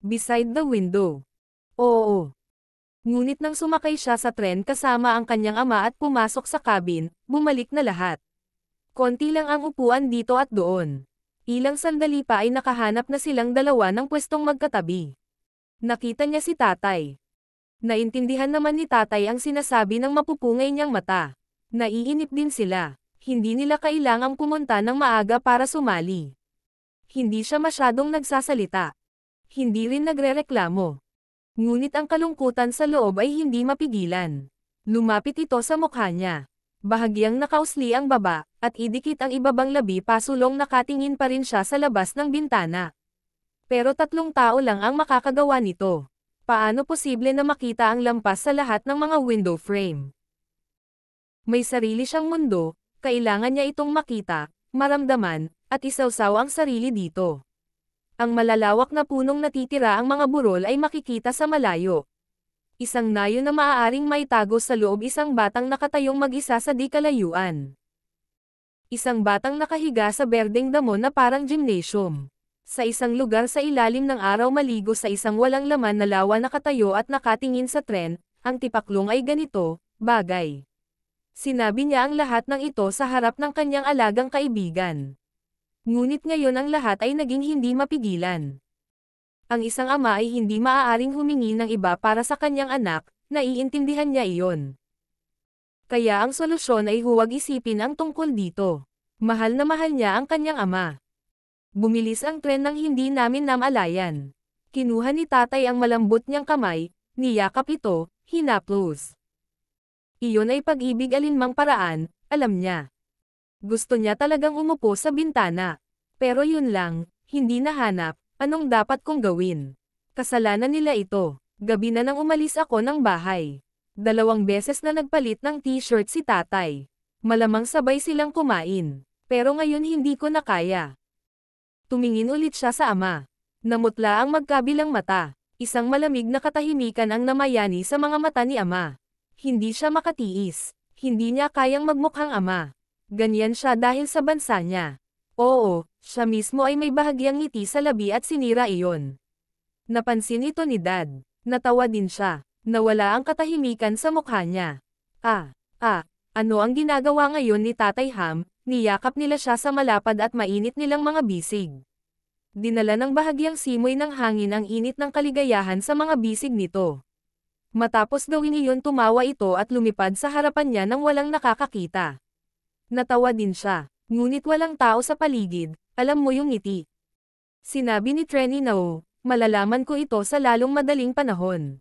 Beside the window. Oo. Ngunit nang sumakay siya sa tren kasama ang kanyang ama at pumasok sa cabin, bumalik na lahat. Konti lang ang upuan dito at doon. Ilang sandali pa ay nakahanap na silang dalawa ng pwestong magkatabi. Nakita niya si tatay. Naintindihan naman ni tatay ang sinasabi ng mapupungay niyang mata. Naiinip din sila. Hindi nila kailangang pumunta ng maaga para sumali. Hindi siya masyadong nagsasalita. Hindi rin nagrereklamo. Ngunit ang kalungkutan sa loob ay hindi mapigilan. Lumapit ito sa mukha niya. Bahagyang nakausli ang baba, at idikit ang ibabang labi pasulong nakatingin pa rin siya sa labas ng bintana. Pero 3 tao lang ang makakagawa nito. Paano posible na makita ang lampas sa lahat ng mga window frame? May sarili siyang mundo, kailangan niya itong makita, maramdaman, at isawsaw ang sarili dito. Ang malalawak na punong natitira ang mga burol ay makikita sa malayo. Isang nayo na maaaring maitago sa loob isang batang nakatayong mag-isa sa di kalayuan. Isang batang nakahiga sa berdeng damo na parang gymnasium. Sa isang lugar sa ilalim ng araw maligo sa isang walang laman na lawa nakatayo at nakatingin sa tren, ang tipaklong ay ganito, bagay. Sinabi niya ang lahat ng ito sa harap ng kanyang alagang kaibigan. Ngunit ngayon ang lahat ay naging hindi mapigilan. Ang isang ama ay hindi maaaring humingi ng iba para sa kanyang anak, naiintindihan niya iyon. Kaya ang solusyon ay huwag isipin ang tungkol dito. Mahal na mahal niya ang kanyang ama. Bumilis ang tren nang hindi namin namalayan. Kinuha ni tatay ang malambot niyang kamay, niyakap ito, hinaplos. Iyon ay pag-ibig alinmang paraan, alam niya. Gusto niya talagang umupo sa bintana. Pero yun lang, hindi nahanap, anong dapat kong gawin? Kasalanan nila ito. Gabi na nang umalis ako ng bahay. 2 beses na nagpalit ng t-shirt si tatay. Malamang sabay silang kumain. Pero ngayon hindi ko na kaya. Tumingin ulit siya sa ama. Namutla ang magkabilang mata. Isang malamig na katahimikan ang namayani sa mga mata ni ama. Hindi siya makatiis. Hindi niya kayang magmukhang ama. Ganyan siya dahil sa bansa niya. Oo, siya mismo ay may bahagyang ngiti sa labi at sinira iyon. Napansin ito ni Dad. Natawa din siya. Nawala ang katahimikan sa mukha niya. Ano ang ginagawa ngayon ni Tatay Ham? Niyakap nila siya sa malapad at mainit nilang mga bisig. Dinala ng bahagyang simoy ng hangin ang init ng kaligayahan sa mga bisig nito. Matapos gawin iyon tumawa ito at lumipad sa harapan niya nang walang nakakakita. Natawa din siya, ngunit walang tao sa paligid, alam mo yung ngiti. Sinabi ni Trenny na malalaman ko ito sa lalong madaling panahon.